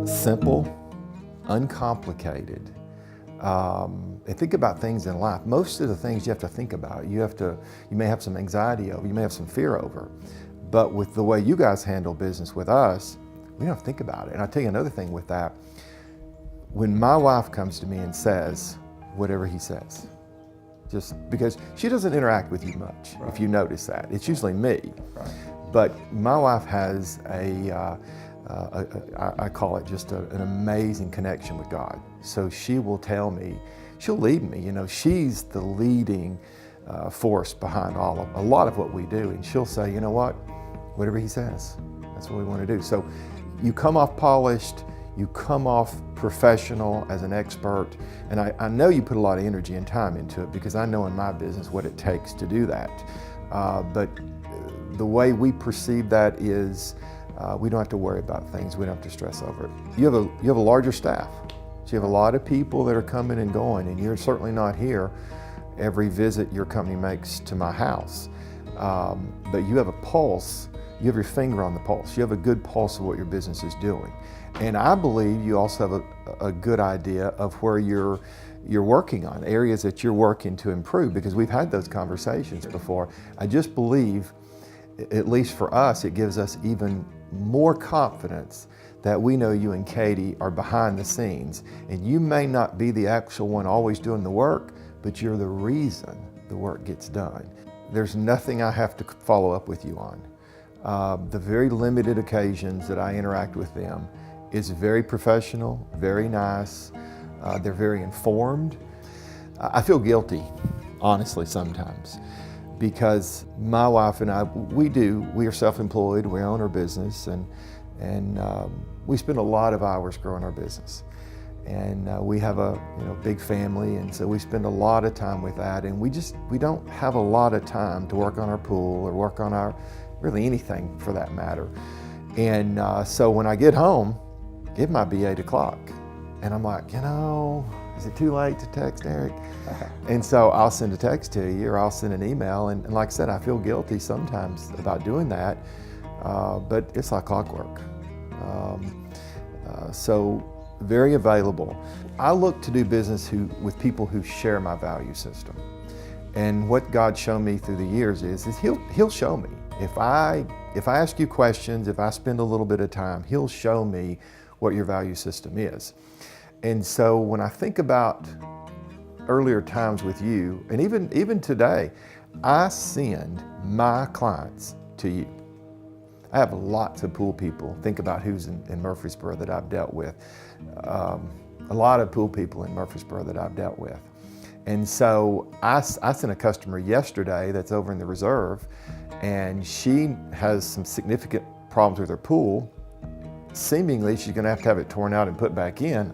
Simple, uncomplicated. And think about things in life. Most of the things you have to think about, you may have some anxiety over, you may have some fear over. But with the way you guys handle business with us, we don't have to think about it. And I'll tell you another thing with that. When my wife comes to me and says whatever he says, just because she doesn't interact with you much, right, if you notice that. It's usually me. Right. But my wife has I call it just an amazing connection with God. So she will tell me, she'll lead me. You know, she's the leading force behind a lot of what we do. And she'll say, you know what, whatever he says, that's what we want to do. So you come off polished, you come off professional as an expert, and I know you put a lot of energy and time into it because I know in my business what it takes to do that. But the way we perceive that is we don't have to worry about things. We don't have to stress over it. You have a larger staff. So you have a lot of people that are coming and going, and you're certainly not here every visit your company makes to my house. But you have a pulse. You have your finger on the pulse. You have a good pulse of what your business is doing. And I believe you also have a good idea of where you're working on, areas that you're working to improve, because we've had those conversations before. I just believe, at least for us, it gives us even more confidence that we know you and Katie are behind the scenes. And you may not be the actual one always doing the work, but you're the reason the work gets done. There's nothing I have to follow up with you on. The very limited occasions that I interact with them is very professional, very nice. They're very informed. I feel guilty, honestly, sometimes, because my wife and I, we are self-employed, we own our business, and we spend a lot of hours growing our business. And we have a big family, and so we spend a lot of time with that, and we don't have a lot of time to work on our pool or work on really anything for that matter. And so when I get home, it might be 8 o'clock, and I'm like, is it too late to text Eric? And so I'll send a text to you, or I'll send an email, and like I said, I feel guilty sometimes about doing that, but it's like clockwork. So very available. I look to do business with people who share my value system. And what God showed me through the years is He'll show me. If I ask you questions, if I spend a little bit of time, He'll show me what your value system is. And so when I think about earlier times with you, and even today, I send my clients to you. I have lots of pool people. Think about who's in Murfreesboro that I've dealt with. A lot of pool people in Murfreesboro that I've dealt with. And so I sent a customer yesterday that's over in the reserve, and she has some significant problems with her pool. Seemingly, she's gonna have to have it torn out and put back in.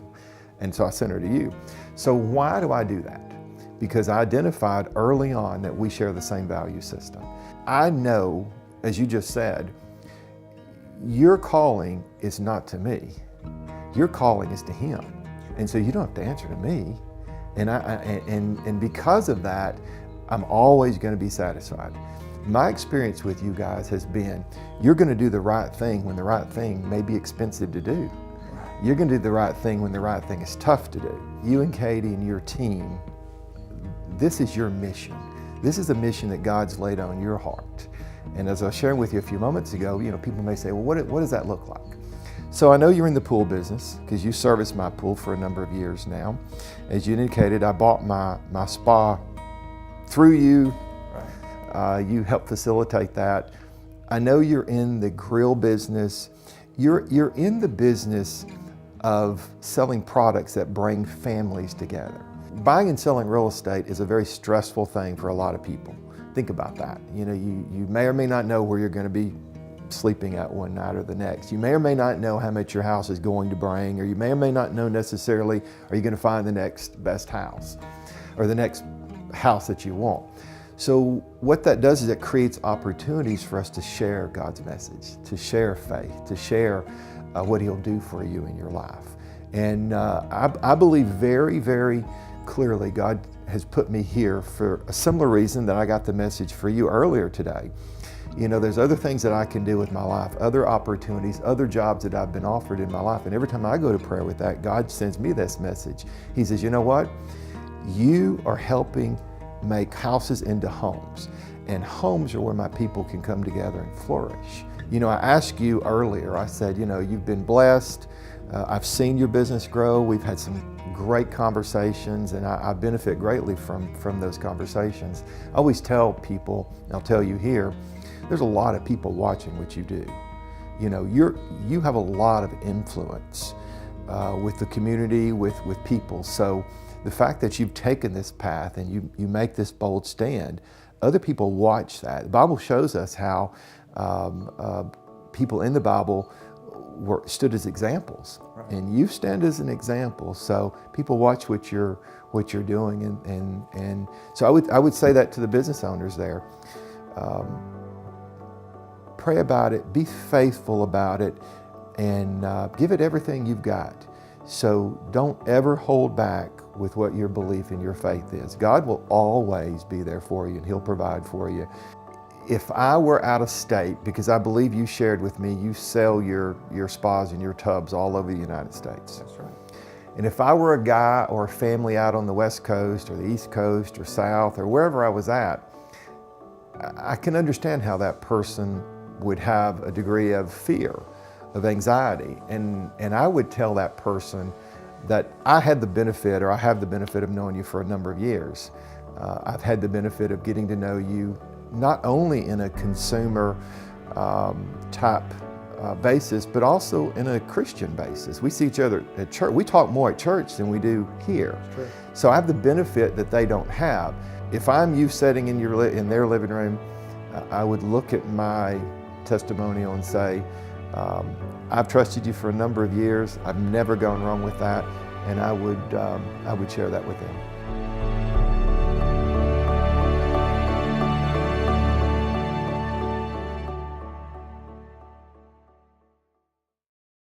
And so I sent her to you. So why do I do that? Because I identified early on that we share the same value system. I know, as you just said, your calling is not to me. Your calling is to Him. And so you don't have to answer to me. And because of that, I'm always going to be satisfied. My experience with you guys has been, you're going to do the right thing when the right thing may be expensive to do. You're going to do the right thing when the right thing is tough to do. You and Katie and your team, this is your mission. This is a mission that God's laid on your heart. And as I was sharing with you a few moments ago, people may say, well, what does that look like? So I know you're in the pool business because you serviced my pool for a number of years now. As you indicated, I bought my spa through you. Right. You helped facilitate that. I know you're in the grill business. You're in the business of selling products that bring families together. Buying and selling real estate is a very stressful thing for a lot of people. Think about that. You may or may not know where you're going to be sleeping at one night or the next. You may or may not know how much your house is going to bring, or you may or may not know necessarily, are you going to find the next best house or the next house that you want. So what that does is it creates opportunities for us to share God's message, to share faith, to share what He'll do for you in your life. And I believe very, very clearly God has put me here for a similar reason that I got the message for you earlier today. You know, there's other things that I can do with my life, other opportunities, other jobs that I've been offered in my life. And every time I go to prayer with that, God sends me this message. He says, you know what? You are helping make houses into homes. And homes are where my people can come together and flourish. You know, I asked you earlier, I said, you know, you've been blessed. I've seen your business grow. We've had some great conversations, and I benefit greatly from those conversations. I always tell people, and I'll tell you here, there's a lot of people watching what you do. You know, you have a lot of influence with the community, with people. So the fact that you've taken this path and you make this bold stand, other people watch that. The Bible shows us how people in the Bible stood as examples, right. And you stand as an example. So people watch what you're doing, and so I would say that to the business owners there. Pray about it, be faithful about it, and give it everything you've got. So don't ever hold back with what your belief in your faith is. God will always be there for you, and He'll provide for you. If I were out of state, because I believe you shared with me, you sell your spas and your tubs all over the United States. That's right. And if I were a guy or a family out on the West Coast or the East Coast or South or wherever I was at, I can understand how that person would have a degree of fear, of anxiety. And I would tell that person that I had the benefit, or I have the benefit of knowing you for a number of years. I've had the benefit of getting to know you not only in a consumer type basis, but also in a Christian basis. We see each other at church. We talk more at church than we do here. So I have the benefit that they don't have. If I'm you sitting in their living room, I would look at my testimonial and say, I've trusted you for a number of years. I've never gone wrong with that, and I would share that with them.